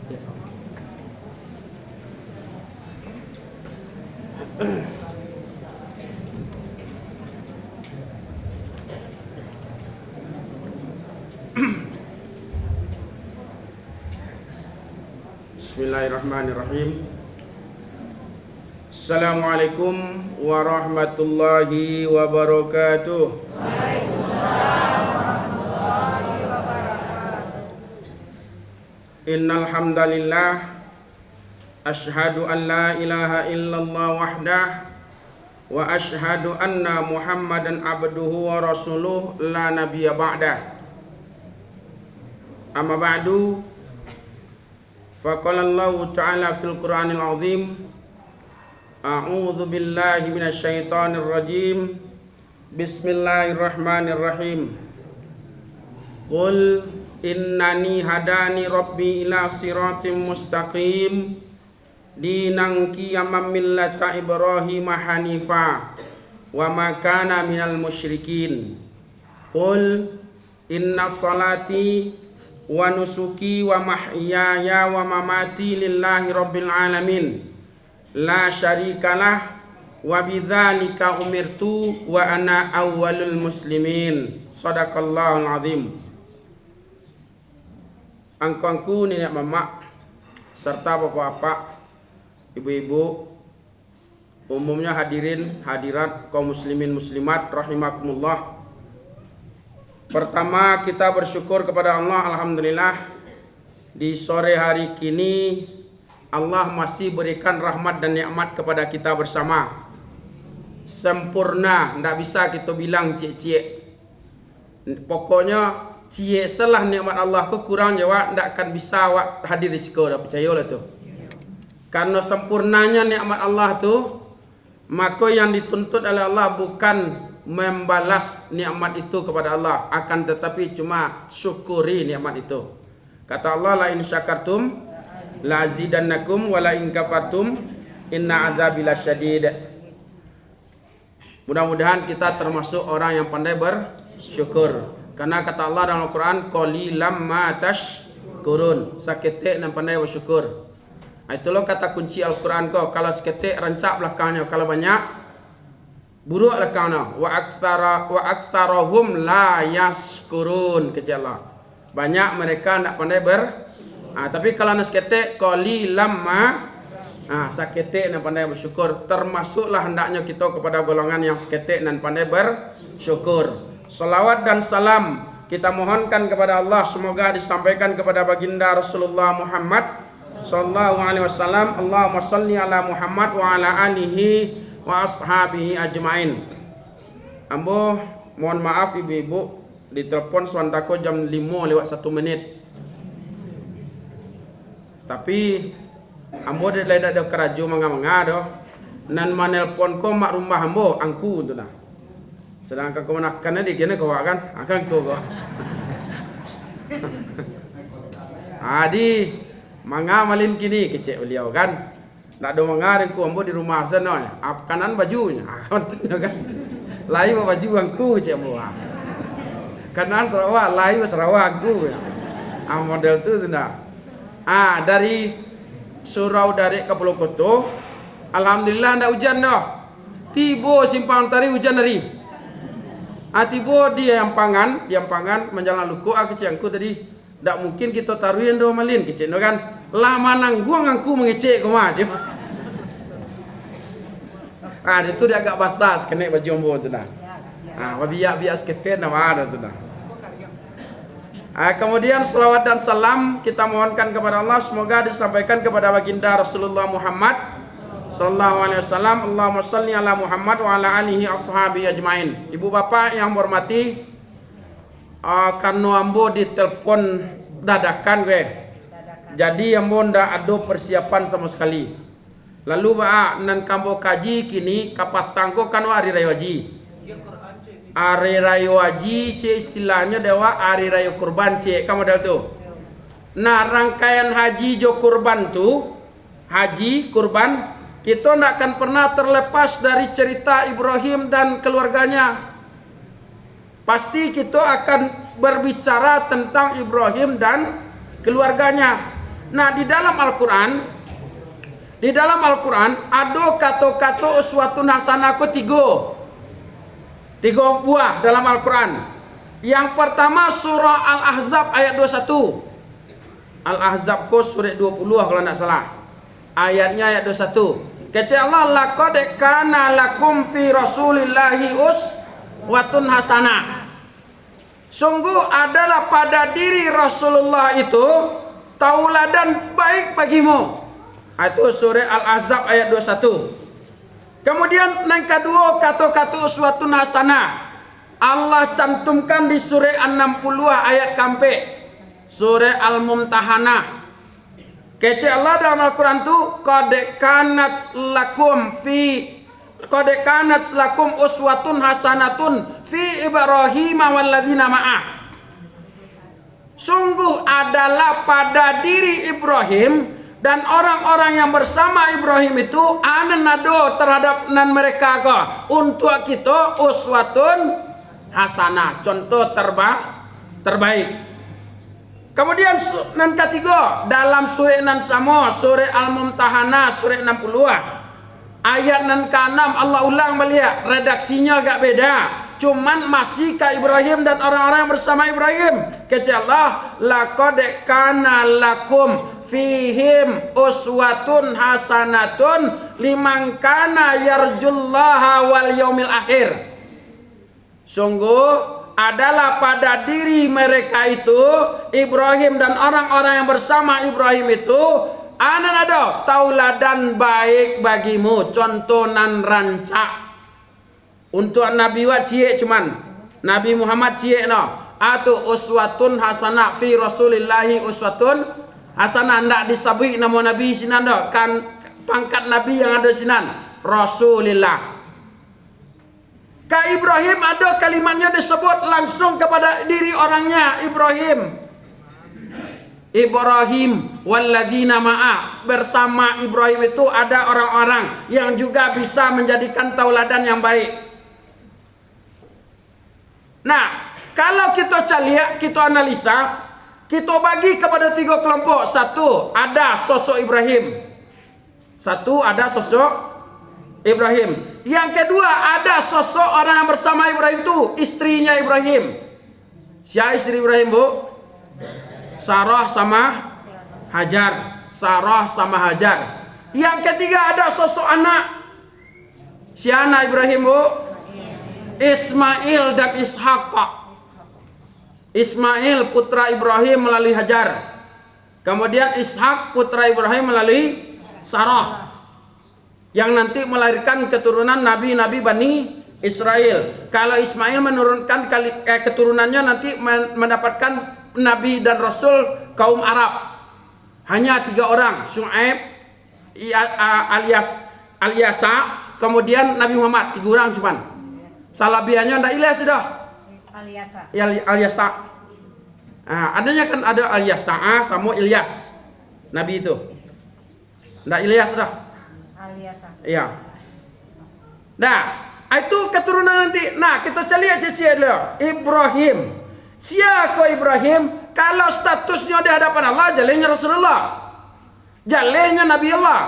Bismillahirrahmanirrahim. Assalamualaikum warahmatullahi wabarakatuh. Waalaikumsalam warahmatullahi wabarakatuh. Innal hamdalillah asyhadu an la ilaha illallah wahdah wa asyhadu anna Muhammadan abduhu wa rasuluh la nabiyya ba'dah. Amma ba'du. Faqala Allah ta'ala fil Qur'anil azim, a'udzu billahi minasy syaithanir rajim. Bismillahirrahmanirrahim. Qul innani hadani rabbi ila siratim mustaqim dinan qiyaman millata Ibrahim hanifa wa ma kana minal musyrikin. Qul inna salati wa nusuki wa mahyaya wa mamati lillahi rabbil alamin la syarikalah wa bidzalika umirtu wa ana awwalul muslimin. Shadaqallahul azim. Angkangku nenek mamak serta bapak-bapak, ibu-ibu, umumnya hadirin hadirat kaum muslimin muslimat rahimakumullah. Pertama, kita bersyukur kepada Allah, alhamdulillah, di sore hari kini Allah masih berikan rahmat dan nikmat kepada kita bersama. Sempurna, tidak bisa kita bilang cie-cie. Pokoknya cie salah nikmat Allah ku kurang jawab, tidak akan bisa awak hadir risiko, dah percayalah tu. Karena sempurnanya nikmat Allah tu, maka yang dituntut oleh Allah bukan membalas nikmat itu kepada Allah, akan tetapi cuma syukuri nikmat itu. Kata Allah, la in syakartum la azidannakum wa la in kafartum inna adzabi lasyadid. Mudah-mudahan kita termasuk orang yang pandai bersyukur. Karena kata Allah dalam Al-Quran, qalilam ma tashkurun, saketik dan pandai bersyukur. Itulah kata kunci Al-Quran kau. Kalau seketik rancak belakangnya, kalau banyak buruk belakangnya. Wa aktsarahum la yashkurun, kata Allah. Banyak mereka tidak pandai tapi kalau nak seketik qalilam ma saketik dan pandai bersyukur. Termasuklah hendaknya kita kepada golongan yang seketik dan pandai bersyukur. Salawat dan salam kita mohonkan kepada Allah, semoga disampaikan kepada baginda Rasulullah Muhammad sallallahu alaihi wasallam. Allahumma shalli ala Muhammad wa ala alihi wa ashabihi ajmain. Ambo mohon maaf ibu-ibu, ditelepon swantako jam 5 lewat 1 menit. Tapi ambo dah lain ada keraju manga-manga doh. Nan manelpon ko mak rumah ambo angku tu nah. Sedangkan kau menakan dia kena kau kan akan kau. Adi manga malin kini kecek beliau kan. Tak ada mengarang ku ambo di rumah sana. Kanan bajunya. Kan. Lain baju angku cek ambo. Kanan Sarawak, lain Sarawak aku. Model tu tidak. Dari surau dari ke Pulau Koto, alhamdulillah ndak hujan dah. Tibo simpang tari hujan hari. Tibo di Ampangan menjalan luku kecek angku tadi. Tak mungkin kita taruhin doh malin kecek kan. Lama nangguang aku mengecek ke macam. Itu dia agak basah kena baju ambo tu dah. Biak seketik nama ada tu dah. Kemudian selawat dan salam kita mohonkan kepada Allah, semoga disampaikan kepada baginda Rasulullah Muhammad sallallahu alaihi wasallam. Allahumma shalli ala Muhammad wa ala alihi ashabi ajmain. Ibu bapak yang hormati, karena ambo ditelepon dadakan gue. Jadi ambo ndak ada persiapan sama sekali. Lalu nan kambo kaji kini kapatangko kan hari raya haji. Hari raya haji ce istilahnya dewa hari raya kurban ce kamu dah tu. Nah rangkaian haji jo kurban tu, haji kurban kita tidak akan pernah terlepas dari cerita Ibrahim dan keluarganya. Pasti kita akan berbicara tentang Ibrahim dan keluarganya. Nah, di dalam Al-Quran ada kata-kata uswatun hasanah ku tiga buah dalam Al-Quran. Yang pertama surah Al-Ahzab ayat 21. Al-Ahzab ku surah 20 kalau tidak salah. Ayatnya ayat 21. Kata Allah, laqad kana lakum fi rasulillahi uswatun hasanah. Sungguh adalah pada diri Rasulullah itu tauladan baik bagimu. Itu surah Al-Ahzab ayat 21. Kemudian yang kedua kata-kata uswatun hasanah Allah cantumkan di surah An-60 ayat kampe. Surah Al-Mumtahanah. Kece Allah dalam Al-Quran tu qad kanat lakum uswatun hasanatun fi Ibrahim walladzina ma'ah. Sungguh adalah pada diri Ibrahim dan orang-orang yang bersama Ibrahim itu ananado terhadap mereka kok untuk kita uswatun hasanah, contoh terbaik. Kemudian yang ketiga dalam surah nan sama surah Al-Mumtahanah surah 60 ayat nan ke-6 Allah ulang balik, redaksinya agak beda, cuman masih ke Ibrahim dan orang-orang yang bersama Ibrahim. Kata Allah, laqad kana lakum fihim uswatun hasanatun liman kana yarjullaha wal yaumil akhir. Sungguh adalah pada diri mereka itu Ibrahim dan orang-orang yang bersama Ibrahim itu ada tauladan baik bagimu, contoh nan rancak. Untuk Nabi wa cie cuman Nabi Muhammad cie no atau uswatun hasanah fi rasulillahi uswatun hasanah, ndak disebut nama Nabi sinan dah, kan pangkat Nabi yang ada sinan Rasulillah. Ka Ibrahim ada kalimatnya disebut langsung kepada diri orangnya Ibrahim walladzina ma'a. Bersama Ibrahim itu ada orang-orang yang juga bisa menjadikan tauladan yang baik. Nah, kalau kita lihat, kita analisa, kita bagi kepada tiga kelompok. Satu, ada sosok Ibrahim. Yang kedua, ada sosok orang yang bersama Ibrahim itu istrinya Ibrahim. Siapa istri Ibrahim, Bu? Sarah sama Hajar. Yang ketiga, ada sosok anak. Siapa anak Ibrahim, Bu? Ismail dan Ishak. Ismail putra Ibrahim melalui Hajar. Kemudian Ishak putra Ibrahim melalui Sarah, yang nanti melahirkan keturunan nabi-nabi Bani Israel. Kalau Ismail menurunkan keturunannya nanti mendapatkan nabi dan rasul kaum Arab. Hanya 3 orang, Syuaib Alyasa, kemudian Nabi Muhammad, 3 orang cuman. Salabiannya ndak Ilyas dah. Alyasa. Adanya kan ada Alyasa sama Ilyas. Nabi itu. Ndak Ilyas dah. Iya. Nah, itu keturunan nanti. Nah, kita cari aja dulu. Ibrahim. Siapa Ibrahim? Kalau statusnya di hadapan Allah, jalannya Rasulullah. Jalannya Nabi Allah.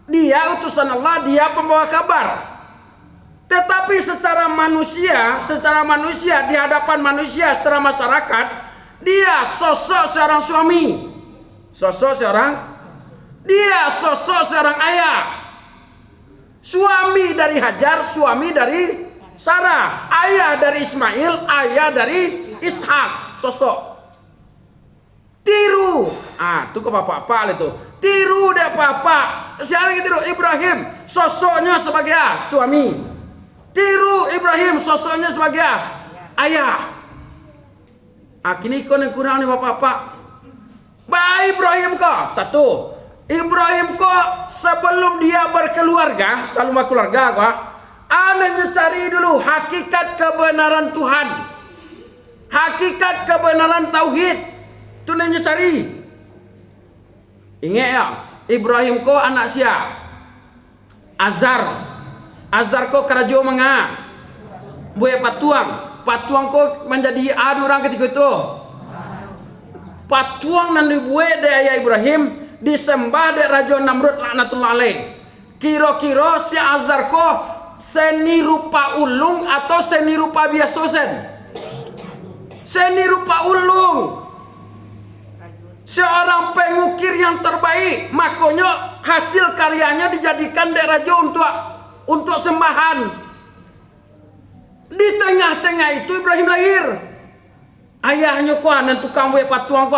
Dia utusan Allah, dia pembawa kabar. Tetapi secara manusia di hadapan manusia, secara masyarakat, dia sosok seorang suami. Dia sosok seorang ayah. Suami dari Hajar, suami dari Sarah, ayah dari Ismail, ayah dari Ishak, sosok. Tiru. Itu ke bapak-bapak itu. Tiru deh bapak. Siapa yang tiru? Ibrahim, sosoknya sebagai suami. Tiru Ibrahim, sosoknya sebagai ayah. Kini kau yang kurang nih bapak-bapak. Ibrahim kok satu. Ibrahim kok sebelum dia berkeluarga, salumah keluarga kok, anaknya cari dulu hakikat kebenaran Tuhan, hakikat kebenaran tauhid, itu nanya cari. Ingat ya, Ibrahim kok anak siapa? Azar kok kerajo menga, buat patuang kok menjadi adu orang ketika itu. patuang nan dibuat de ayah Ibrahim disembah de Raja Namrud laknatullah alaih. Kira-kira si azar ko seni rupa ulung atau seni rupa biasa sen? Seni rupa ulung. Seorang pengukir yang terbaik, makanya hasil karyanya dijadikan de raja untuk sembahan. Di tengah-tengah itu Ibrahim lahir. Ayahnya kuanan tukang buat patuang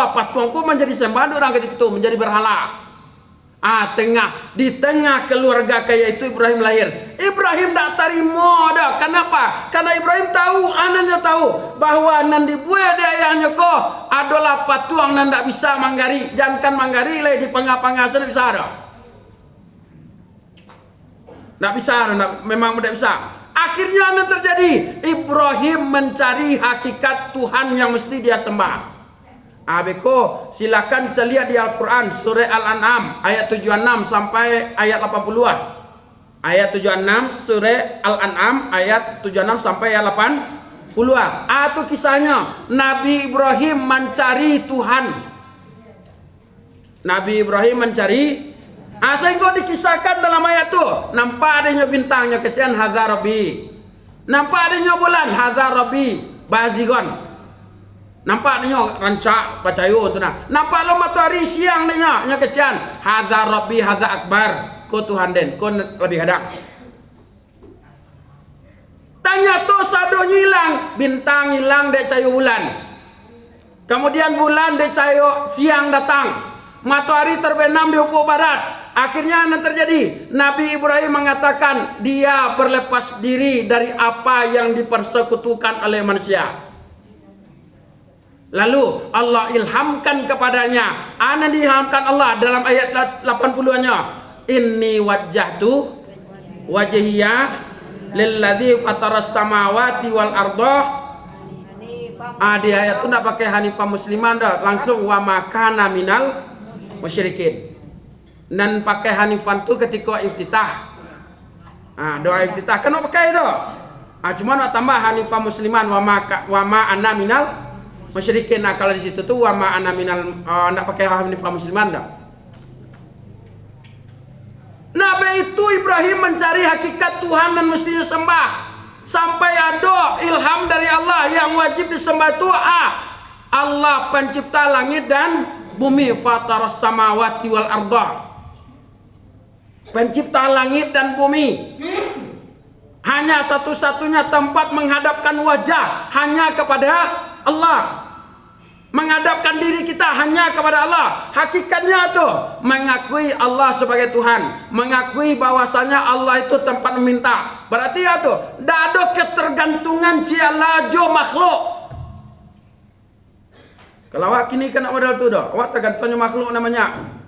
menjadi sembahan orang ketika itu, menjadi berhala. Di tengah keluarga kaya itu Ibrahim lahir. Ibrahim tak terima dah. Kenapa? Karena Ibrahim tahu, anaknya tahu bahwa nan dibuat di ayahnya ko adalah patuang nan tak bisa manggari. Jangan manggari lagi di pengapangasan bisa ada. Tak bisa, memang tidak bisa. Akhirnya apa terjadi? Ibrahim mencari hakikat Tuhan yang mesti dia sembah. Beko silakan lihat di Al-Quran surah Al-An'am ayat 76 sampai ayat 80. Ayat 76 surah Al-An'am ayat 76 sampai ayat 80. Itu kisahnya Nabi Ibrahim mencari Tuhan. Nabi Ibrahim mencari. Sehingga dikisahkan dalam ayat itu, nampak adanya bintangnya kecian hadza rabbi. Nampak adanya bulan hadza rabbi bazigon. Nampak adanya rancak pacayo tu nah. Nampak lo matahari siang nya kecian hadza rabbi hadza akbar. Ko Tuhan den, ko lebih hadap. Tanya tu sado hilang, bintang hilang dek cahayu bulan. Kemudian bulan dek cahayu siang datang. Matahari terbenam di ufuk barat. Akhirnya yang terjadi, Nabi Ibrahim mengatakan dia berlepas diri dari apa yang dipersekutukan oleh manusia. Lalu Allah ilhamkan kepadanya, diilhamkan Allah dalam ayat 80-nya, inni wajjahtu wajhiya lilladzi fataras samawati wal arda. Di ayat itu tidak pakai hanifah musliman dah, langsung wa makana minal musyrikin. Dan pakai hanifan tu ketika iftitah. Doa iftitah kan pakai itu. Cuma nak tambah hanifah musliman wa ma ana minal musyrikin. Kalau di situ tu wa ma ana minal nak pakai hanifah musliman dah. Nabi itu Ibrahim mencari hakikat Tuhan dan mestinya sembah. Sampai ada ilham dari Allah yang wajib disembah itu Allah pencipta langit dan bumi, fataras samawati wal arda. Pencipta langit dan bumi. Hanya satu-satunya tempat menghadapkan wajah hanya kepada Allah. Menghadapkan diri kita hanya kepada Allah. Hakikatnya tu mengakui Allah sebagai Tuhan, mengakui bahwasanya Allah itu tempat meminta. Berarti tu tidak ada ketergantungan cialajo makhluk. Kalau awak kini kena modal tu dah, awak tergantungnya makhluk namanya.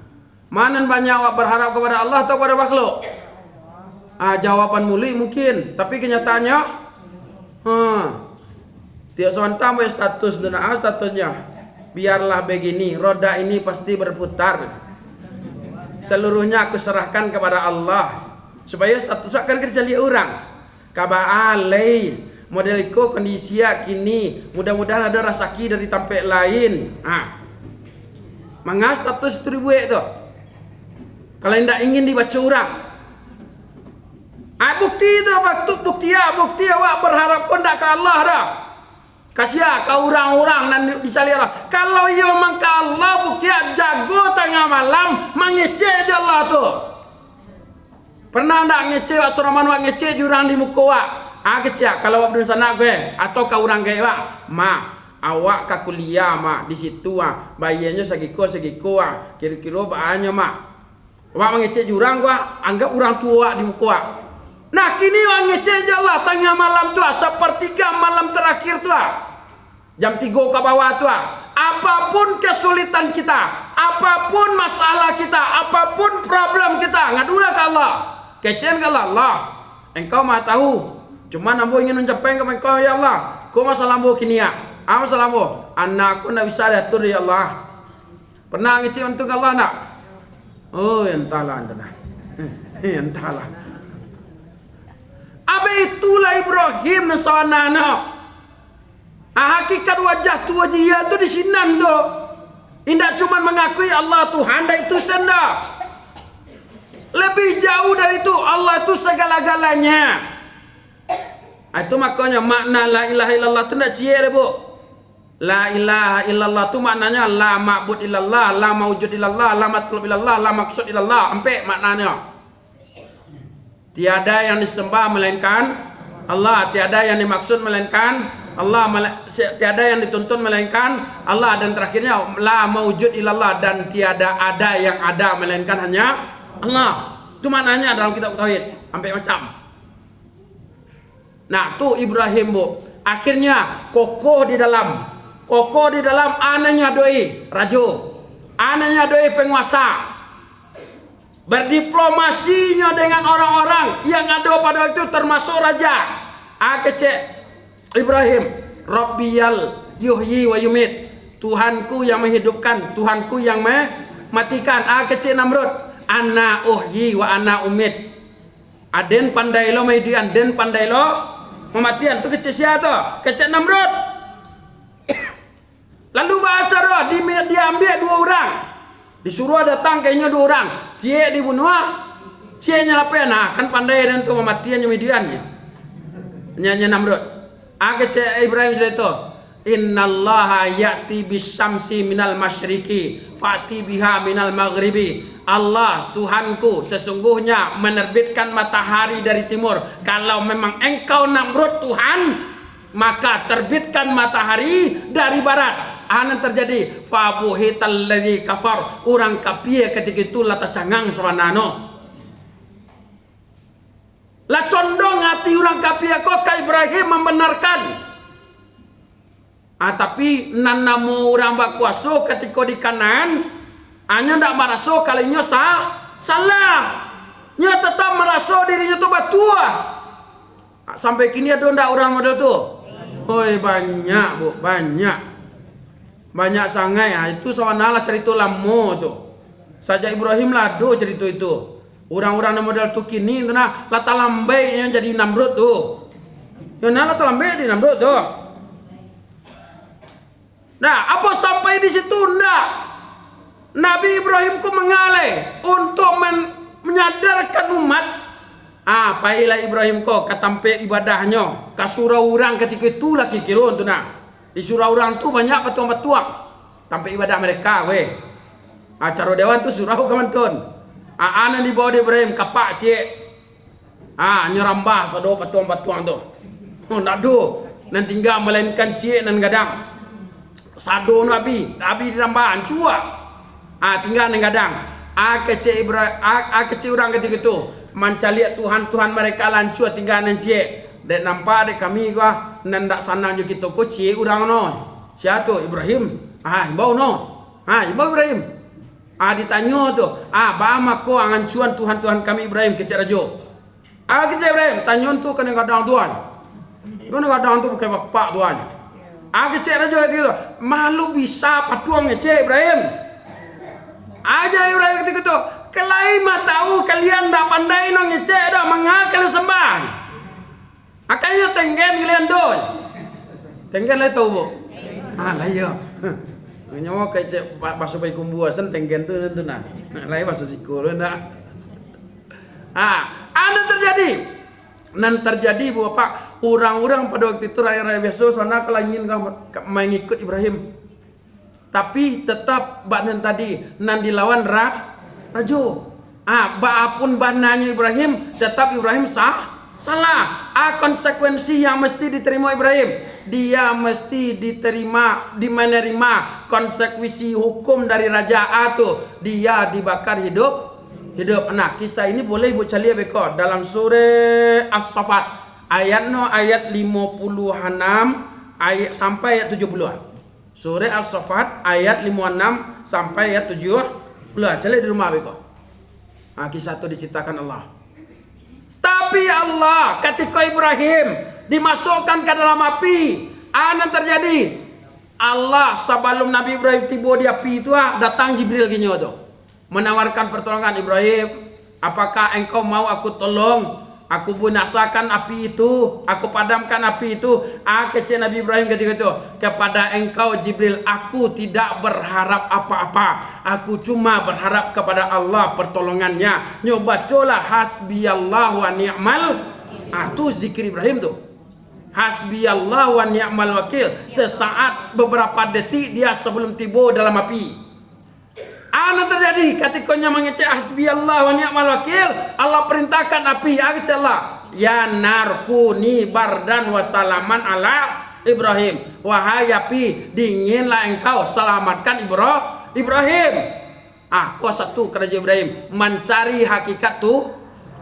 Mana banyak awak berharap kepada Allah atau kepada makhluk? Jawaban muli mungkin, tapi kenyataannya tiap sementara status dan statusnya. Biarlah begini, roda ini pasti berputar. Seluruhnya aku serahkan kepada Allah supaya status akan kerja lihat orang. Kaba alai model iko kondisi kini, mudah-mudahan ada rasaki dari tampek lain. Manga status itu dibuat tu. Kalau tidak ingin dibaca orang. Bukti itu waktu bukti awak berharap kau tidak ke Allah dah. Kasih ke orang-orang dan dicari Allah. Kalau ia memang ke Allah bukti jago tengah malam mengecek je Allah tu. Pernah tak ngecek wak suraman wak ngecek jurang di muka wak? Kecek kalau wak berdua sana gue atau ke orang gue wak. Awak ke kuliah di situ bayarnya segiko kira-kira banyak Wak mengecek jurang gua, anggap orang tua di muka wak. Nah kini wak ngecek je Allah tengah malam tu sepertiga malam terakhir tu jam 3 ke bawah tu apapun kesulitan kita, apapun masalah kita, apapun problem kita, ngadulah ke Allah. Kecen ke Allah. Engkau maha tahu. Cuma ambo ingin mencapai ke engkau ya Allah. Kau masalah ambo kini masalah ambo. Anakku nak bisa diatur ya Allah. Pernah ngecek untuk Allah nak? Oh entahlah. Entahlah. Apa itulah Ibrahim nasana. Hakikat wajah tu wajah tu di sinan tu. Indak cuma mengakui Allah Tuhan dan itu senda. Lebih jauh dari itu, Allah itu segala-galanya. Itu makanya makna la ilaha illallah itu tidak cie bu. La ilaha illallah itu maknanya la ma'bud illallah, la mawjud illallah, la matlub illallah, la maksud illallah. Sampai maknanya. Tiada yang disembah melainkan Allah, tiada yang dimaksud melainkan Allah, tiada yang dituntun melainkan Allah, dan terakhirnya la mawjud illallah, dan tiada ada yang ada melainkan hanya Allah. Itu maknanya dalam kitab tauhid. Sampai macam. Nah, tu Ibrahim bu. Akhirnya kokoh di dalam anaknya doi raja, anaknya doi penguasa, berdiplomasinya dengan orang-orang yang ada pada waktu itu termasuk raja. Kecek Ibrahim, Rabbiyal yuhyi wa yumit, Tuhanku yang menghidupkan, Tuhanku yang mematikan. Kecek Namrud, ana uhyi wa ana umit, aden pandai lo mehidupan, den pandai lo mematian. Tu kecek siapa tu? Kecek Namrud. Lalu baca roh, dia ambil 2 orang, disuruh datang kayaknya 2 orang, cie dibunuh, cie nyalapen. Nah, kan pandai dan tu mematian mediannya. Nyanyi Namrud. Kecek Ibrahim sudah itu. Innallaha ya'ti bisyamsi minal masyriqi fa'ti biha minal maghribi. Allah Tuhanku sesungguhnya menerbitkan matahari dari timur. Kalau memang engkau Namrud Tuhan, maka terbitkan matahari dari barat. Anan terjadi fabuhital ladzi kafar, orang kafir ketika itu lata cangang sawanano. La condong hati orang kafir kok ka Ibrahim membenarkan. Tapi nanamu orang bakuaso ketika di kanan hanya ndak merasa kalinya salah. Nya tetap merasa dirinya tu batua. Sampai kini ada ndak orang model tu? Hoi banyak bu, banyak sangai. Itu sawanala cerita lama tu. Saja Ibrahim lah do cerita itu. Orang-orang model tu kini tu nah lata lambai yang jadi Namrud tu. Yang nah lata lambai di Namrud tu. Nah, apa sampai di situ ndak? Nabi Ibrahim ku mengalih untuk menyadarkan umat. Pailah Ibrahim ko katampe ibadahnya ka surau orang ketika itu lagi kirun tu nah. Di surau orang tu banyak petuang-petuang tampe ibadah mereka we. Cara dewan tu surau kamantun. Ana di bawah Ibrahim kapak cik. Nyerambah sado petuang-petuang tu. Ndak do nan tinggal melainkan cik nan gadang. Sado Nabi dirambah cua. Tinggal nan gadang. Kecik Ibrahim, kecik orang ketika itu mencari Tuhan mereka lancur tinggal nan cik. Dan nampak dek kami gua nan dak sana jo kita ko cik orang no. Siapa tu Ibrahim? Imbau no. Imbau Ibrahim. Ditanya tu, bama ko angan cuan Tuhan kami Ibrahim kecik rajo. Kecik Ibrahim, tanya tu kena kadang tuan. Kena kadang tu pakai bapak tuan. Kecik rajo gitu. Malu bisa patuang kecik Ibrahim. Aja Ibrahim ketika tu, kelai mah tahu kalian dak pandai no ngecek dah mangakal sembah. Akanya tenggen kalian doi. Tenggen lah tahu bu. Lah iya. Nyawa kayak basuh bayi kumbuasan tenggen tu nah. Lain basuh sikul nah. Nan terjadi bapak orang-orang pada waktu itu raya-raya biasa sana kalau ingin mengikut Ibrahim. Tapi tetap banan tadi nan dilawan rajo. Baapun bananya Ibrahim tetap Ibrahim salah. Konsekuensi yang mesti diterima Ibrahim, dia mesti menerima konsekuensi hukum dari raja tu, dia dibakar hidup. Nah, kisah ini boleh ibu cari beko dalam surah As-Saffat ayat 56 ayat sampai ayat 70-an. Surah As-Saffat ayat 56 sampai ayat 70. Cari di rumah beko. Kisah itu diceritakan Allah. Tapi Allah ketika Ibrahim dimasukkan ke dalam api, yang terjadi? Allah sebelum Nabi Ibrahim tiba di api itu datang Jibril gini tu, menawarkan pertolongan. Ibrahim, apakah engkau mau aku tolong Aku binasakan api itu, aku padamkan api itu. Kecil Nabi Ibrahim ketika itu, kepada engkau Jibril, aku tidak berharap apa-apa. Aku cuma berharap kepada Allah pertolongannya. Nyoba cola hasbiyallah wa ni'mal. Itu zikir Ibrahim tuh. Hasbiyallah wa ni'mal wakil. Sesaat beberapa detik dia sebelum tiba dalam api. Apa terjadi ketikanya mengecek hasbiyallah wa ni'mal wakil? Allah perintahkan api, Allah, ya narkuni bardan wa salaman ala Ibrahim. Wahai api, dinginlah engkau, selamatkan Ibrahim. Kuasa satu kerja Ibrahim mencari hakikat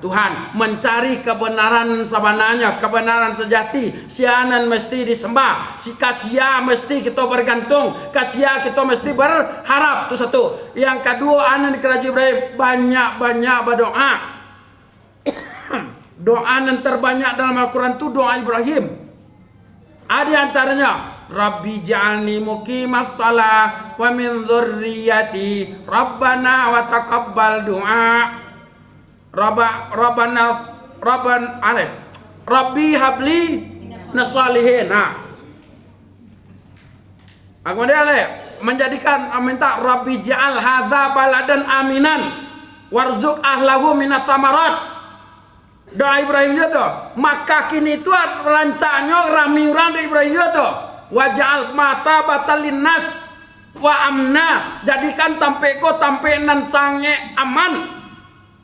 Tuhan, mencari kebenaran sebenarnya, kebenaran sejati. Sianan mesti disembah, si kasia mesti kita bergantung, kasia kita mesti berharap. Itu satu. Yang kedua, anak di kerajaan Ibrahim banyak-banyak berdoa. Doa yang terbanyak dalam Al-Quran itu doa Ibrahim. Ada antaranya, Rabbi ja'alni muqimas shalah wa min dzurriyyati Rabbana wa taqabbal du'a. Rabbi habli nasalihin. Kemudian menjadikan minta Rabbi ja'al hadza baladan aminan warzuk ahlahu minas samarat. Doa Ibrahim itu, maka kini itu rancanya rami orang di Ibrahim itu. Waja'al masabatan linnas wa amna, jadikan tampeko tampenan sange aman.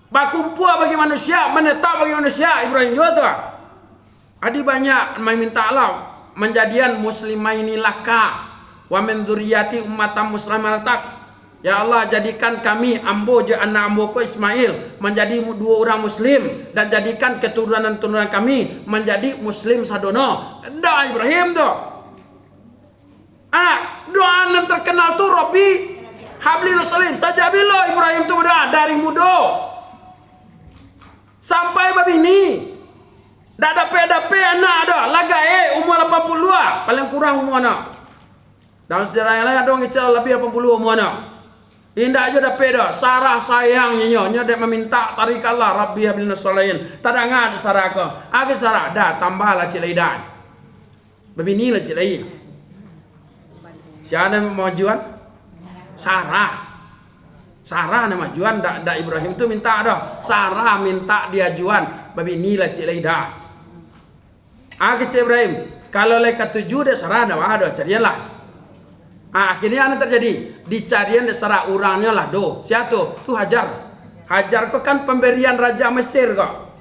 Bakumpul bagi manusia, menetap bagi manusia. Ibrahim juga tu. Adi banyak meminta Allah menjadian muslimaini laka wa min dzurriyyati ummatan muslimatan. Ya Allah, jadikan kami ambo je anak amboku Ismail menjadi dua orang muslim, dan jadikan keturunan-turunan kami menjadi muslim sadono. Doa Ibrahim tu. Doa yang terkenal tu Rabbi habli nasalihin. Saja bila Ibrahim tu berdoa dari muda sampai babini, dah dapat anak ada, lagai umur 82, paling kurang umur anak. Dalam sejarah yang lain ada orang kecil lebih 80 umur anak. Indah aja dapat dah. Sarah sayangnya nyonya dia meminta tarik Allah Rabbi hablina sholihin. Tadangan Sarah ke. Akhir Sarah dah tambahlah cik laidan. Babini lah cik lain. Siapa majuan? Sarah nama juan dak Ibrahim tu minta dah. Sarah minta dia juan. Babi inilah cik Laida. Cik Ibrahim. Kalau leka tujuh dia Sarah dah ada carian lah. Akhirnya apa terjadi? Dicarian dia Sarah orangnya lah do. Siapa tu? Tu Hajar. Hajar kau kan pemberian Raja Mesir kau.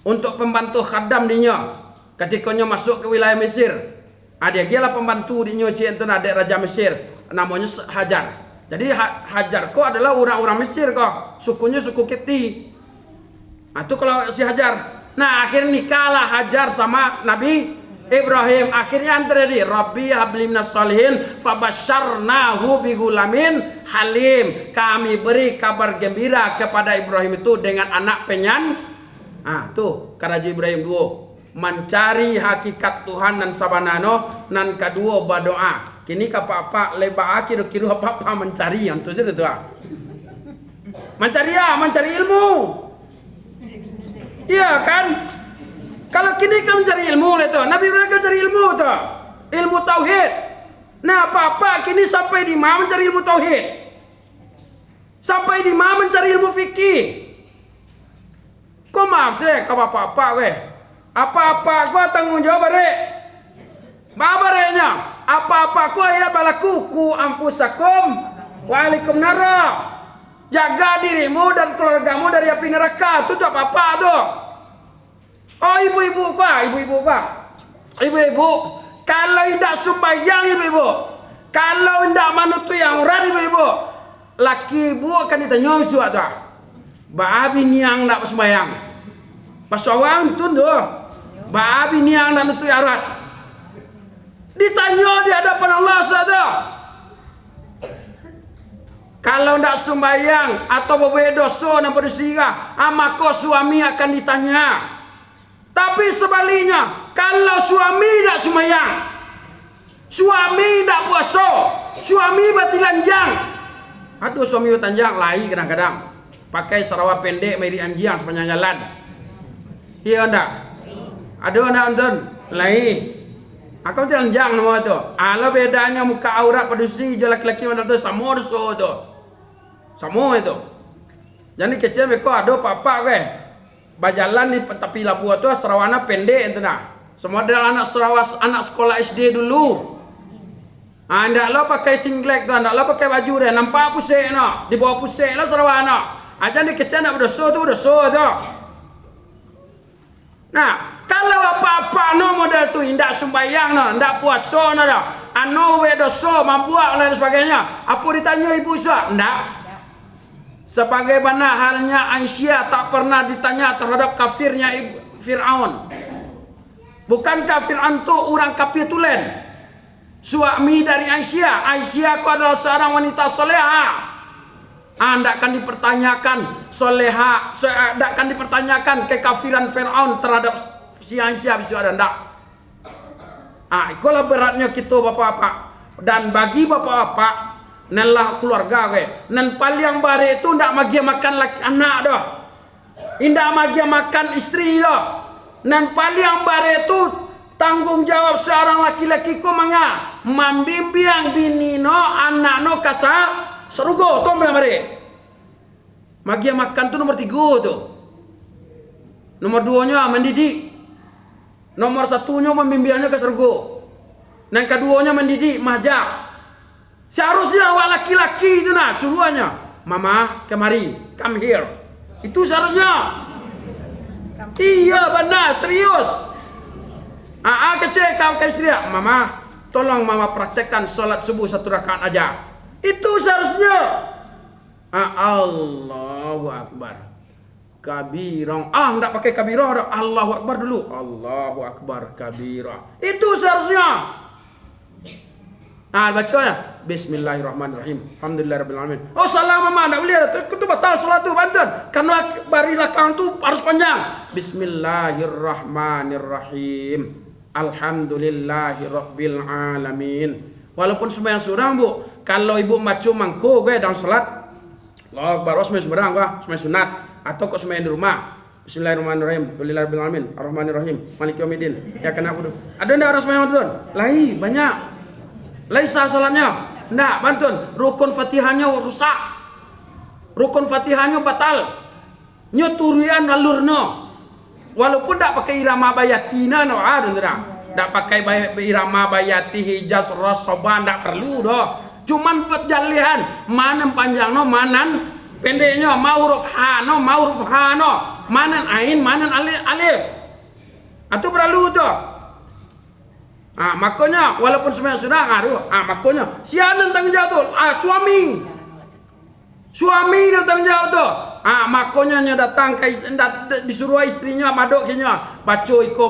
Untuk pembantu khadam dinya. Ketika nya masuk ke wilayah Mesir. Dia lah pembantu dinya cik tu ada Raja Mesir. Namanya Hajar. Jadi Hajar ko adalah orang-orang Mesir ko. Sukunya suku Kipti. Itu kalau si Hajar. Nah akhirnya nikahlah Hajar sama Nabi Ibrahim. Akhirnya terjadi Rabbi habli minas sholihin fabasyarnahu bigulamin halim. Kami beri kabar gembira kepada Ibrahim itu dengan anak penyan. Tuh kerajaan Ibrahim dua. Mencari hakikat Tuhan dan sabanano. Dan kedua berdoa. Kini apa-apa lebah kira-kira apa-apa mencari yang tu saja tu. Mencari ilmu. Iya kan? Kalau kini kan mencari ilmu itu. Nabi Ibrahim kan cari ilmu tu. Ilmu tauhid. Nah, apa-apa kini sampai di mana mencari ilmu tauhid? Sampai di mana mencari ilmu fikih? Kau maaf sih, kau apa-apa weh. Apa-apa kau tanggung jawab rek. Babarenya apa-apa ku ya balaku ku anfusakum wa alaikum nara. Jaga dirimu dan keluargamu dari api neraka. Itu apa-apa tu. Oh ibu-ibu kalau tidak sembahyang ibu-ibu, kalau tidak manutu yang orang ibu-ibu, laki ibu akan ditanya usul tu. Baabi niang tidak sembahyang. Pasawang tu tu. Baabi niang dan nutu arat. Ditanya di hadapan Allah saja. Kalau tidak sembahyang atau berbuat dosa dan bersirah, maka suami akan ditanya. Tapi sebaliknya, kalau suami tidak sembahyang, suami tidak puasa, suami bertelanjang. Aduh suami bertelanjang, lari kadang-kadang. Pakai sarawak pendek, meri anjing sepanjang jalan. Iya enggak? Ada enggak nonton? Lain. Aku telanjang nama tu. Ala bedanya muka aurat padusi je laki-laki mana tu sama dosa tu. Sama itu. Jadi kecil mereka ada apa-apa ke. Bajalan di tepi labu tu serawana pendek itu nak. Semua adalah anak serawas, anak sekolah SD dulu. Andaklah pakai singlet tu, andaklah pakai baju dia. Nampak pusing nak. Di bawah pusing lah serawana. Aja ni kecil nak berdosa tu tu. Nah, kalau apa-apa no model tu indak sembahyang no, indak puasa no dah. Ano we dosa, mambuak dan sebagainya. Apa ditanya ibu Isa? Indak. Sebagaimana halnya Aisyah tak pernah ditanya terhadap kafirnya Fir'aun. Bukankah Fir'aun tu orang kafir tulen? Suami dari Aisyah. Aisyah ku adalah seorang wanita soleha. Anda akan dipertanyakan soleha, tidak akan dipertanyakan kekafiran Fir'aun terhadap si Aisyah bisa ada ndak. Itulah beratnya kita bapak-bapak. Dan bagi bapak-bapak, nelah keluarga ke, nan paling bare itu ndak magi makan anak dah. Indak magi makan istri dah. Nan paling bare itu tanggung jawab seorang laki-laki ko manga membimbing bini no anak no kasar serugo tu bare. Magi makan tu nomor 3 tu. Nomor 2-nya mendidik. Nomor 1-nya membimbingnya ke serugo. Yang keduanya mendidik majak. Seharusnya awak laki-laki itu nak suruhannya, mama kemari, come here. Itu seharusnya. Iya benar, serius. Kecil kau ke istri, mama, tolong mama praktekkan solat subuh 1 rakaat aja. Itu seharusnya. Allahu Akbar. Kabirah. Enggak pakai kabirah dah. Allahu Akbar dulu. Allahu Akbar kabirah. Itu seharusnya. Bacanya Bismillahirrahmanirrahim. Alhamdulillahirabbil alamin. Oh salah mama nak boleh itu batal solat tu banten. Karena barilah kau tu harus panjang. Bismillahirrahmanirrahim. Alhamdulillahirabbil alamin. Walaupun sembahyang surang bu, kalau ibu macu mangko gue dalam salat Allahu Akbar sembahyang surang gua, sembahyang sunat atau kok sembahyang di rumah. Bismillahirrahmanirrahim. Alhamdulillahirabbil alamin. Arrahmanirrahim. Maliki yaumiddin. Ya kana abudu. Ada ndak orang sembahyang tu? Lain banyak. Laisa salatnya. Ndak, bantun. Rukun Fatihahnya rusak. Rukun Fatihahnya batal. Nyo turian alurno. Walaupun ndak pakai irama bayatina no ada ndak. Ndak pakai irama bayati hijaz rasoban ndak perlu doh. Cuman perjalian mana panjangno manan pendeknya mau huruf ha no, manan ain, manan alif. Atau perlu doh. Makanya walaupun semua sudah ngaruh, makanya siapa tanggung jawab tu? Suami yang tanggung jawab tu. Makanya nya datang ke disuruh istrinya madok kinya, baca iko.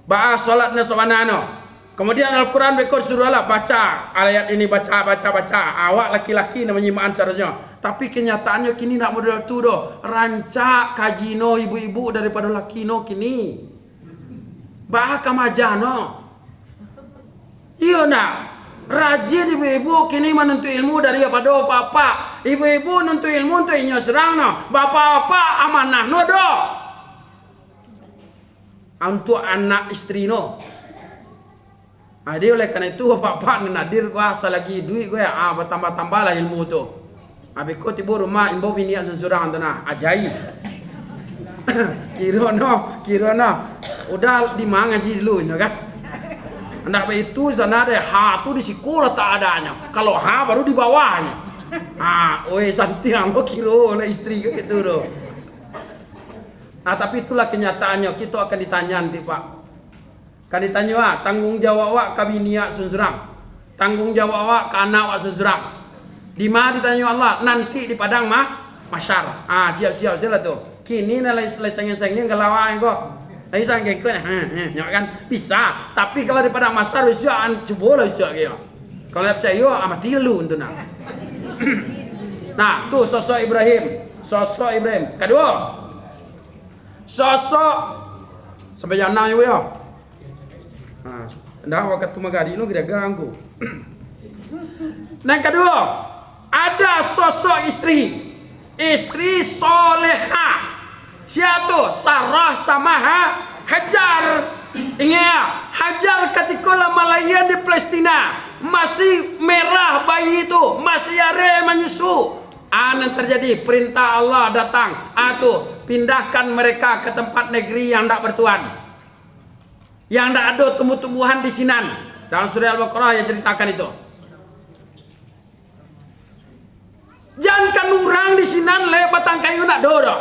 Bahas salatnya sawanano. Kemudian Al-Quran bekor suruhlah baca ayat ini baca. Awak laki-laki namanya iman seharusnya. Tapi kenyataannya kini nak model tu doh. Rancak kajino ibu-ibu daripada laki no kini. Bahkan majano. Iya nak. Rajin ibu-ibu kini menuntut ilmu daripada bapak. Ibu-ibu menuntut ilmu untuk inya serang no. Bapak-bapak amanah no do. Untuk anak istri no. Dia oleh karena itu bapak nadir gua asal lagi duit gua bertambah-tambah lah ilmu tu. Habis kau tiba rumah imbo bini yang sesurang tanah ajaib. Kira no. Udah di mana ngaji dulu kan? Hendak itu sana ada ha tu di sekolah tak adanya. Kalau ha baru di bawahnya. Santiang lo kira oleh istri gitu doh. Tapi itulah kenyataannya. Kita akan ditanya nanti Pak. Kan ditanya tanggung jawab awak ke bini sesurang. Tanggung jawab awak ke anak awak sesurang. Di mana ditanya Allah? Nanti di padang mahsyar. Siap-siap lah tu. Kini nak selesai-selesainya galawang kok. Lagi sang kekek kan bisa. Tapi kalau di padang mahsyar bisa coba lah bisa kaya. Kalau tak percaya mati dulu untuk nak. Nah, tu sosok Ibrahim. Kedua. Sosok sampai jangan ya. Dah waktu magari lo kira ganggu. Yang kedua, ada sosok istri solehah. Siapa? Sarah sama Hajar. Ingat, Hajar ketika lamalayan di Palestina masih merah bayi itu, masih are menyusu. Yang terjadi perintah Allah datang, pindahkan mereka ke tempat negeri yang tidak bertuan, yang tidak ada tumbuh-tumbuhan di sinan. Dalam surah Al-Baqarah yang ceritakan itu. Jangankan orang di sinan le batang kayu nak ada.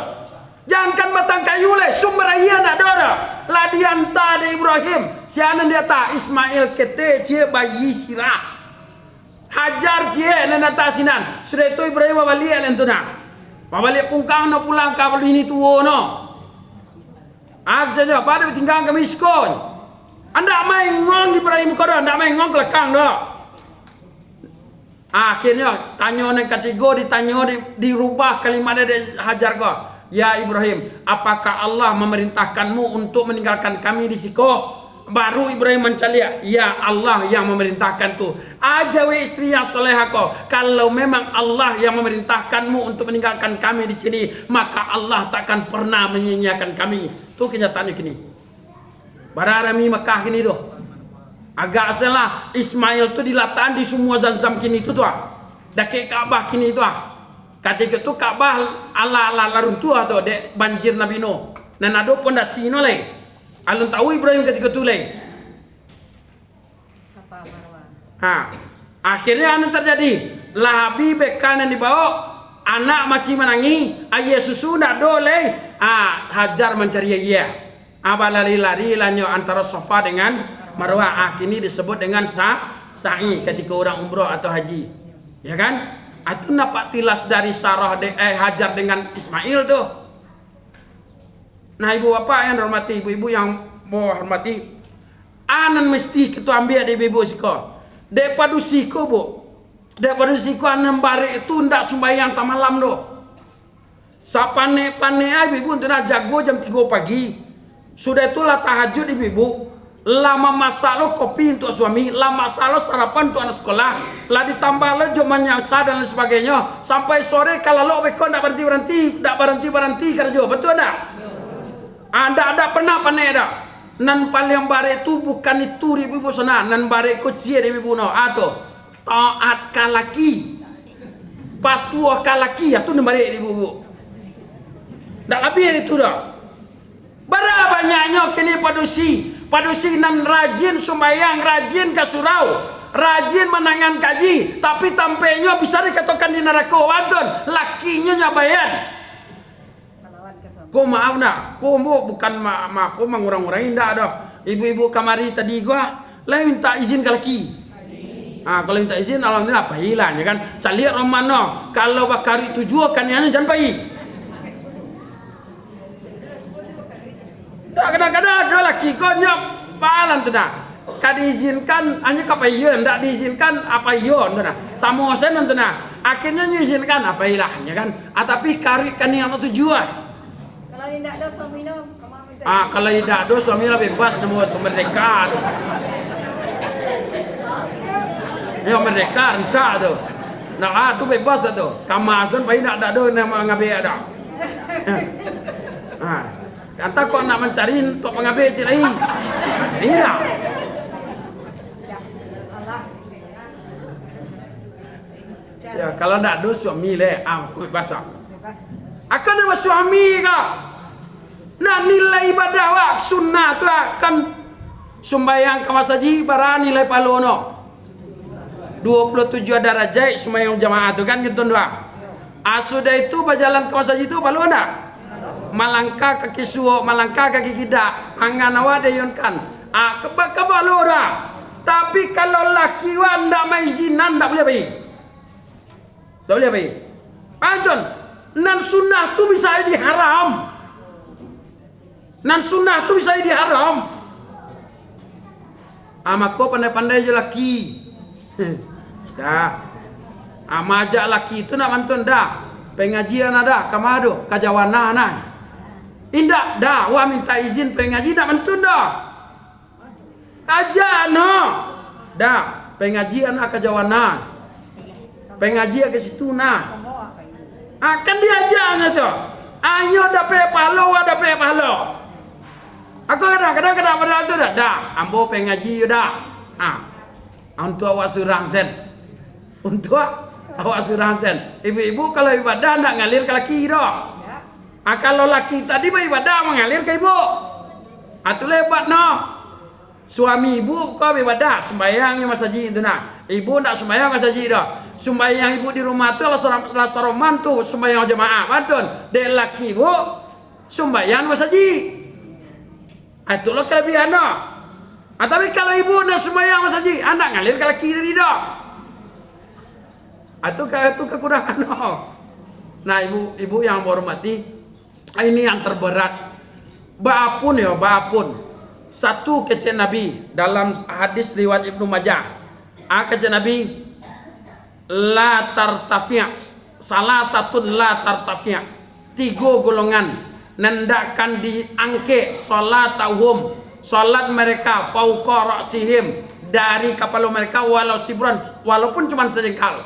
Jangankan batang kayu le sumber air nak ada. Lah dianta de Ibrahim, sianan dia tak Ismail kete cie bayi sirah. Hajar cie nana ta sinan. Sudah itu Ibrahim balik lentuna. Balik pungkang no pulang kabel ini tuo no. Aja dia pada tinggal ke miskon. Anda main ngong Ibrahim kau dah, anda main ngong kelakang dah. Akhirnya tanya yang ketiga ditanya dirubah kalimat dari Hajar kau. Ya Ibrahim, apakah Allah memerintahkanmu untuk meninggalkan kami di siko? Baru Ibrahim mencalia, ya Allah yang memerintahkanku. Ajawi istri yang solehah kau. Kalau memang Allah yang memerintahkanmu untuk meninggalkan kami di sini, maka Allah takkan pernah menyia-nyiakan kami. Itu kenyataannya kini. Bararami Mekah kini tu. Agak salah Ismail tu dilataan di semua Zamzam kini tu Dakik Kaabah kini tu Ketika tu Kaabah ala runtuh tu dek banjir Nabi Nuh. Dan ada pondasi no leh. Alun tahu Ibrahim ketika tu leh. Safa Marwah. Akhirnya anu terjadi. Lahabi bekal yang dibawa, anak masih menangi, ayah susu nak doleh. Hajar mencari ayah. Lari-lari lanyo antara Safa dengan Marwah. Kini disebut dengan sa'i ketika orang umrah atau haji. Ya kan? Itu nampak tilas dari Sarah Hajar dengan Ismail tu. Nah ibu bapak yang hormati, ibu-ibu yang mau hormati, anan mesti kita ambil dari ibu siko. Daripada siko bu, daripada siko anan balik itu ndak sembahyang tak malam tu. Sapane-pane ibu tu nak jago jam 3 pagi. Sudah itulah tahajud ibu-ibu. Lama masalah kopi untuk suami, lama masalah sarapan untuk anak sekolah, lah ditambah lah jaman yang sah dan lain sebagainya. Sampai sore kalau lo bekon tak berhenti kerja, betul tak? Anda pernah panen dah. Nan paling bare itu bukan itu ibu sana, nan bare ko cie ibu no, taat kalaki, patuh kalaki, itu nan bare ibu. Tak habis itu dah. Berapa banyaknya kini padusi nan rajin sembahyang, rajin ke surau, rajin menangan kaji, tapi tampaknya bisa dikatakan di neraka. Wadon, lakinya nyabayan. Kau maaf nak, kau bukan maaf, kau mengurang-urangin tak ada. Ibu-ibu kamari tadi gua, lah minta izin ke laki. Kalau minta izin, alhamdulillah pahilah, ya kan? Caliat romano, kalau bakari tujuh kan yang jangan pahi. Kadang-kadang ada laki kau nyap palan tu dah. Kad diizinkan hanya kapayon, tak diizinkan apa yon tu dah. Sama sen tu dah. Akhirnya diizinkan apa ilahnya kan. Tapi karikan yang tujuan. Kalau tidak ada suami no, kalau tidak ada suami lah bebas nemu tu merdeka tu. Ya merdeka renca tu. Nah tu bebas tu. Kamasan pai nak ada nama ngabe ada. Kata kau nak mencari untuk pengambil cik lain. Iya. Ya kalau tak ada suami le, aku bebas. Akan ada suami kah? Nah nilai ibadah wak sunnah tu akan sembahyang ke masjid bara nilai palono. 27 darajat sembahyang jamaah tu kan gitu doa. Sudah itu berjalan ke masjid itu palu enggak? Malangka kaki suo, malangka kaki kidak, angan awak deyonkan. Kebalu dah. Tapi kalau laki wan ndak maizinan ndak boleh pergi. Tak boleh pergi. Anton, nan sunnah tu bisa jadi haram. Nan sunnah tu bisa jadi haram. Maka pandai-pandai je laki. Dah. Majak laki itu nak mantun dah. Pengajian ada, kamado, kajawana nah. Indak dah, wah minta izin pengaji nak mantun dah. Aja no. Dah, pengajian nak kajawana. Pengajian ke situ nah. Akan diajarnya tu. Ayo dapat pahala. Aku kadang-kadang pada tu dah. Ambo pengaji dah. Untuk awak surang sen. Untuk awak surang sen. Ibu-ibu kalau ibadah nak ngalir ke laki dah. Kalau laki tadi beribadah mengalir ke ibu. Itu lebat no. Suami ibu kau beribadah sembahyangnya masjid itu nak. Ibu nak sembahyang masjid dah. Sembahyang ibu di rumah tu lasaroman tu sembahyang jemaah betul. Dek laki ibu sembahyang masjid. Itulah kelebihan no. Tapi kalau ibu nak sembahyang masjid, anak ngalir ke laki tadi dah. Itu kekurangan no. Nah ibu yang hormati, ini yang terberat. Bapun. Satu kecil Nabi dalam hadis riwayat Ibnu Majah. Kecil Nabi la tartafi', salah satu la tartafi'. 3 golongan nendakan diangke salatahum, salat mereka fauqa ra'sihim, dari kepala mereka walau sibran, walaupun cuma sejengkal.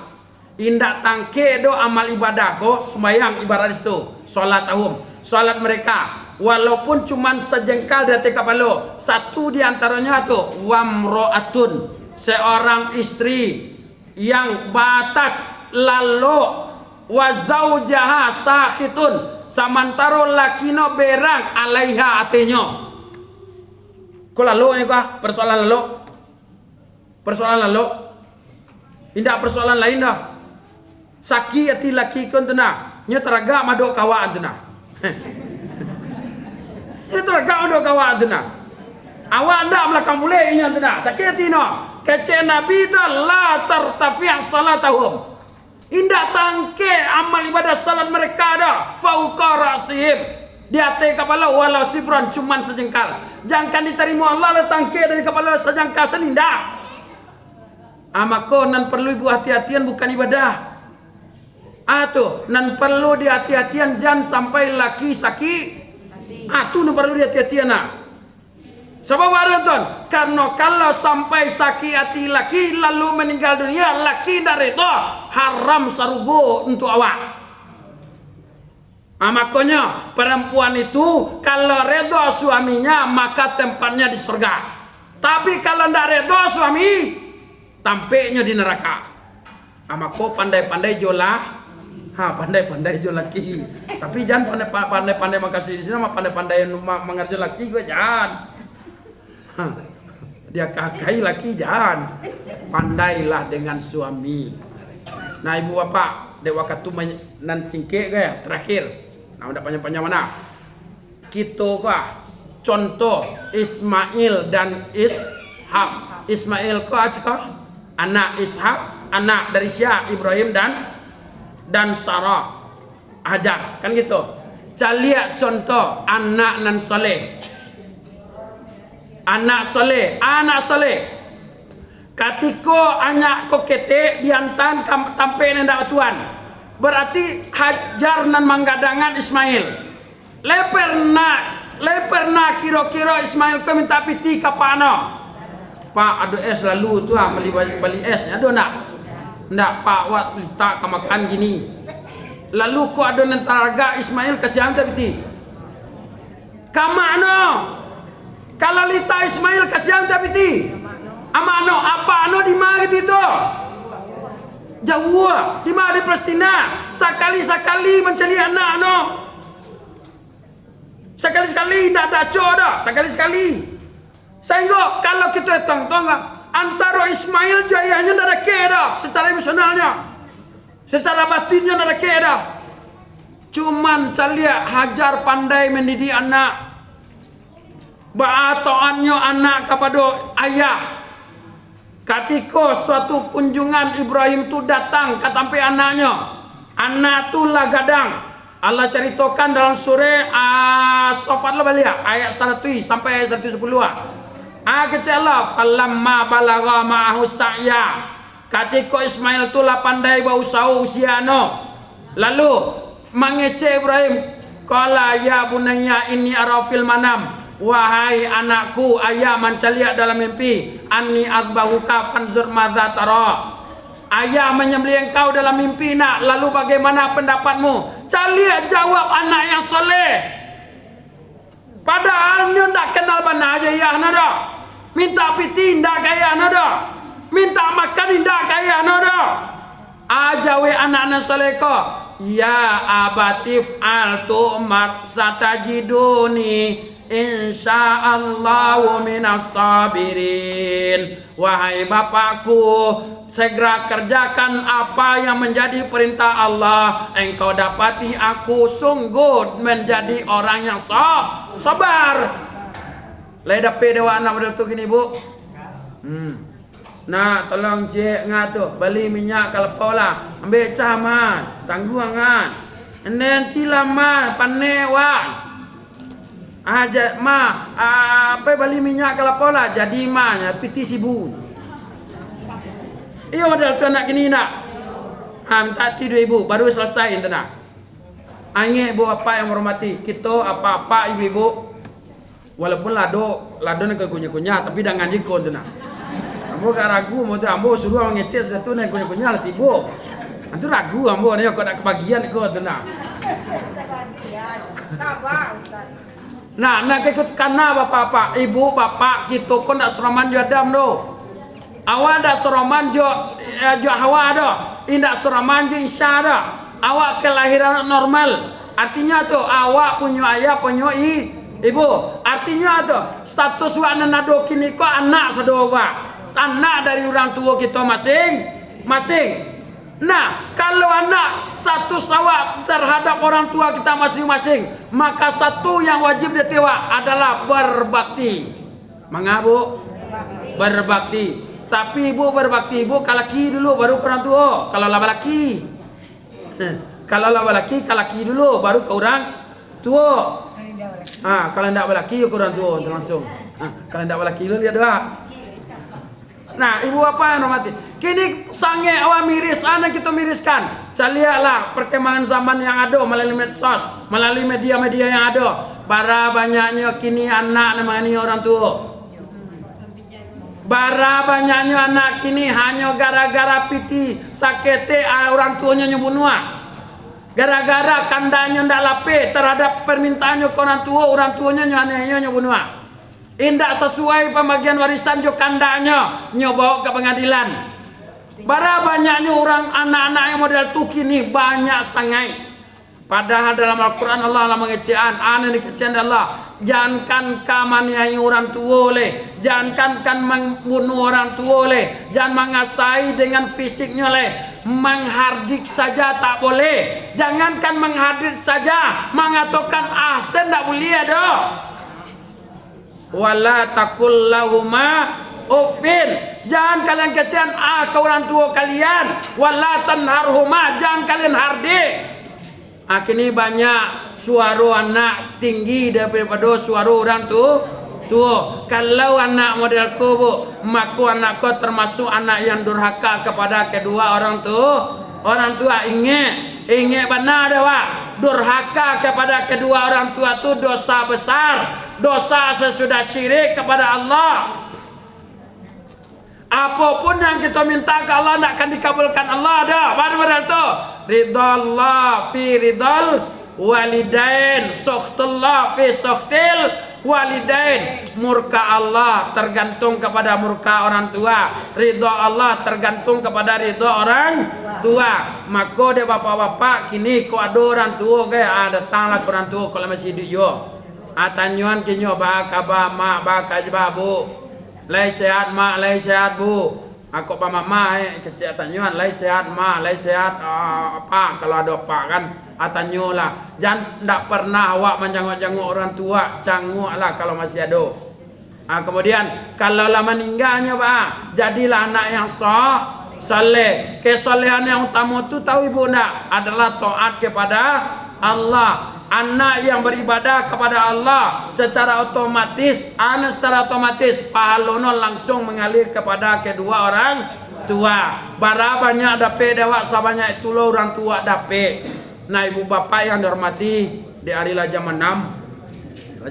Indak tangke do amal ibadah ko sembahyang ibarat itu salatahum, salat mereka walaupun cuma sejengkal dari kepala. Satu di antaranya tu wamro'atun, seorang istri yang batas lalu wazaujaha sakhitun, samantaro lakino berang alaiha atenyo. Kau lalu ni kah persoalan lalu tidak persoalan lain dah. Saki hati laki kon tu nak nya teraga madok kawan tu nak. Nya teraga madok kawan tu nak. Awak ndak melakang boleh nya tu nak. Saki hati no. Kece Nabi dah la tartafi' salatahum. Indak tangke amal ibadah salat mereka dah fauqa ra'sihim, di atas kepala walau sibran, cuman sejengkal. Jangan diterima Allah le tangke dari kepala sejengkal selindak. Maka nan perlu ibu hati-hatian bukan ibadah. Tu nan perlu di hati-hatian jangan sampai laki sakit. Tu nan perlu di hati-hatian nah. Sebab ada tuan, karena kalau sampai sakit hati laki lalu meninggal dunia, laki dari itu haram sarugo untuk awak. Makanya perempuan itu kalau redha suaminya maka tempatnya di surga. Tapi kalau tidak redha suami, tampaknya di neraka. Maka pandai-pandai jolah. Pandai-pandai jual laki. Tapi jangan pandai-pandai makasih di sini, sama pandai-pandai mengerja laki gue jangan. Dia kakai laki jangan. Pandailah dengan suami. Nah ibu bapak, dek waktu nan singke gaya terakhir. Nah udah panjang-panjang mana? Kita kah contoh Ismail dan Ishak. Ismail kah anak Ishak, anak dari Syah Ibrahim dan Sarah Hajar, kan gitu. Caliak contoh anak nan soleh. Anak soleh. Katiko anak ko kete diantan tampe nendak tuan. Berarti Hajar nan manggadangan Ismail. Leper na kira-kira Ismail ko minta piti kapano. Pak ado es lalu tu beli es ado nak. Ndak pak wat lita kamakan gini. Lalu ko ado nan taraga Ismail kasihan piti. Kamano? Kalau lita Ismail kasihan piti. Amano apa ano di mana gitu? Jauh di mana di Palestina. Sekali mencari anak no. Sekali tidak ada coda. Sekali. Sehingga kalau kita tong-tong antara Ismail jayanya tidak ada keda secara emosionalnya, secara batinnya tidak ada keda. Cuman calia Hajar pandai mendidik anak. Baatoannya anak kepada ayah. Ketika suatu kunjungan Ibrahim tu datang ke tampi anaknya, anak tu lah gadang. Allah ceritakan dalam surah As-Saffat lah balik ayat 1 sampai ayat 110. Kecela falamma balagha ma'ahu sa'ya. Ketika Ismail tu lah pandai berusaha usiano. Lalu mengece Ibrahim, qala ya bunayya inni ara fil manam. Wahai anakku, ayah mencaliak dalam mimpi. Anni azbahuka fanzur madza tara. Ayah menyembelih engkau dalam mimpi nak. Lalu bagaimana pendapatmu? Calia jawab anak yang soleh. Padahal dia tak kenal benar aja ya nada. Minta piti ndak kaya nada. Minta makan ndak kaya nada. Ajawe anak-anak soleh ko. Ya abatif al tu'mar satajiduni insyaallahu minas sabirin. Wahai bapakku, segera kerjakan apa yang menjadi perintah Allah. Engkau dapati aku sungguh menjadi orang yang sabar. Lai dapat dewa anak model tu gini bu. Nah, tolong cik ngatu beli minyak kelapa lah. Ambil caman, tangguh angan. And then tilama panewa. Aja apa beli minyak kelapa lah jadi ya piti sibu. Iyo model tu anak gini nak. Minta tidur ibu baru selesai itu nak. Angin ibu apa yang menghormati kita apa-apa ibu-ibu. Walaupun lado ni kunyah-kunyah tapi dah ngaji kon tu nak. Ambo gak ragu mau tu ambo suruh orang ngecek sudah tu naik kunyah-kunyah lah tibo. Antu ragu ambo ni kau nak kebagian kau tu nak. Nah, nak ikut kana bapak-bapak, ibu bapak kita kau nak seroman jo Adam do. Awak dak seroman jo Hawa do. Indak seroman jo Isya do. Awak kelahiran normal. Artinya tu awak punya ayah punya ibu. Artinya tu status wa nado kini ko anak sadowa. Anak dari orang tua kita masing-masing. Nah, kalau anak status awak terhadap orang tua kita masing-masing, maka satu yang wajib ditiwa adalah berbakti. Mengabu berbakti. Tapi ibu berbakti ibu kalaki dulu baru ke orang tua. Kalau laki, kalau laki kalaki dulu baru ke orang tua. Kalau tidak laki ke orang tua langsung. Kalau tidak laki dulu lihat doa. Nah, ibu apa yang hormati? Kini sange awak miris, anak kita miriskan. Calialah perkembangan zaman yang ada melalui medsos, melalui media-media yang ada. Bara banyaknya kini anak namanya orang tua. Bara banyaknya anak kini hanya gara-gara piti sakete orang tuanya nyebunua. Gara-gara kandanya ndak lape terhadap permintaannya ke orang tuanya nyebunua. Indak sesuai pembagian warisan jo kandanya nyobawa ke pengadilan. Bara banyaknya orang anak-anak yang model tu kini banyak sangai. Padahal dalam Al-Quran Allah mengecean, anak dikecean Allah. Jangankan kamaniai orang tua oleh, jangankan membunuh orang tua oleh, jangan mengasai dengan fisiknya oleh, menghardik saja tak boleh. Jangankan menghardik saja, mengatakan ahsan tak boleh ada. Wala takul lahuma uffin. Jangan kalian kecean ke orang tua kalian. Wala tanharhuma. Jangan kalian hardik. Kini banyak suara anak tinggi daripada suara orang tua. Kalau anak modelku bu, maka anakku termasuk anak yang durhaka kepada kedua orang tua. Ingat benar dewa. Durhaka kepada kedua orang tua itu dosa besar. Dosa sesudah syirik kepada Allah. Apapun yang kita minta ke Allah tidak akan dikabulkan Allah dah. Pada itu ridha Allah fi ridal walidain, sukhtullah fi sukhtil walidain. Murka Allah tergantung kepada murka orang tua. Ridha Allah tergantung kepada ridha orang tua. Maka dia bapak-bapak kini kau ada orang tua ke datanglah ke orang tua kalau masih hidup yo. Atanyuan kinyo ba kaba mak ba kajba bu. Lai sehat mak, lai sehat bu. Aku pa mama kecil atanyuan lai sehat mak, lai sehat apa kalau ada apa kan atanyo lah. Jangan ndak pernah awak menjanguk-janguk orang tua, canguklah kalau masih ada. Kemudian kalau lah meninggalnya ba, jadilah anak yang saleh. Kesolehan yang utama tu tahu ibu nak adalah taat kepada Allah. Anak yang beribadah kepada Allah secara otomatis pahalanya langsung mengalir kepada kedua orang tua. Bara banyak dapat dewa sabanyak itulah orang tua dapat. Nah, ibu bapak yang dihormati di hari lah jam 6.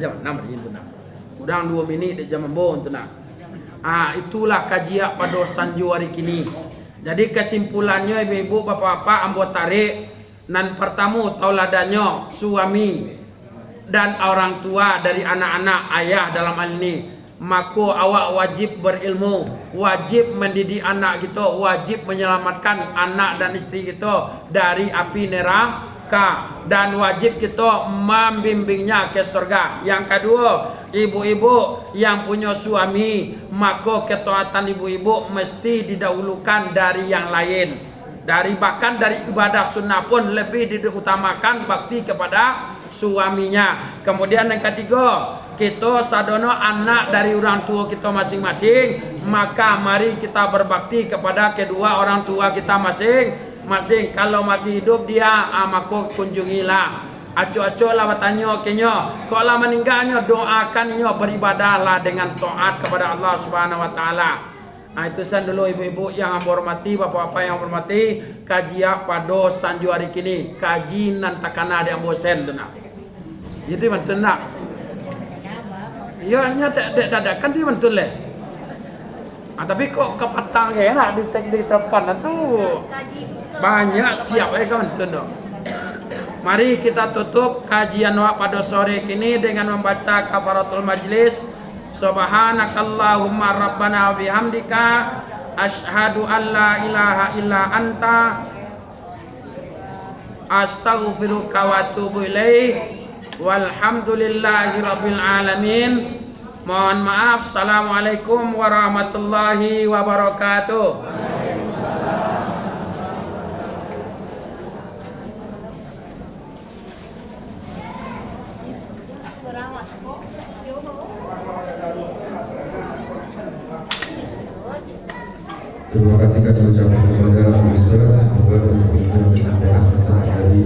Jam 6 hari itu nak. Udang 2 minit di jam 4 tu nak. Itulah kajian pada sanju hari kini. Jadi kesimpulannya ibu-ibu bapak-bapak ambo tarik. Nan pertama tauladannya suami dan orang tua dari anak-anak ayah dalam hal ini, maka awak wajib berilmu, wajib mendidik anak kita, wajib menyelamatkan anak dan isteri kita dari api neraka, dan wajib kita membimbingnya ke surga. Yang kedua, ibu-ibu yang punya suami, maka ketaatan ibu-ibu mesti didahulukan dari yang lain. Bahkan dari ibadah sunnah pun lebih diutamakan bakti kepada suaminya. Kemudian yang ketiga, kita sadono anak dari orang tua kita masing-masing, maka mari kita berbakti kepada kedua orang tua kita masing-masing. Kalau masih hidup dia, maka kunjungilah. Acu-acu lah bertanya kenyo, kalau lah meninggalnya doakannya, beribadahlah dengan taat kepada Allah Subhanahu Wa Taala. Nah itu san dulu ibu-ibu yang hormati, bapak-bapak yang hormati, kajian pada sanju hari kini, kaji nan takana ada yang bosen tu nak. Itu betul nak. Ya nya dadakan dia betul leh. Tapi kok kepatang ya nak di depan tu. Banyak siap kan betul dong. Mari kita tutup kajian pada sore kini dengan membaca kafaratul majlis. Subhanakallahumma rabbana wa bihamdika asyhadu an la ilaha illa anta astaghfiruka wa atubu ilaik. Walhamdulillahi rabbil alamin. Mohon maaf. Assalamualaikum warahmatullahi wabarakatuh. Terima kasih kami ucapkan kepada Ustaz, semoga dengan disampaikan tadi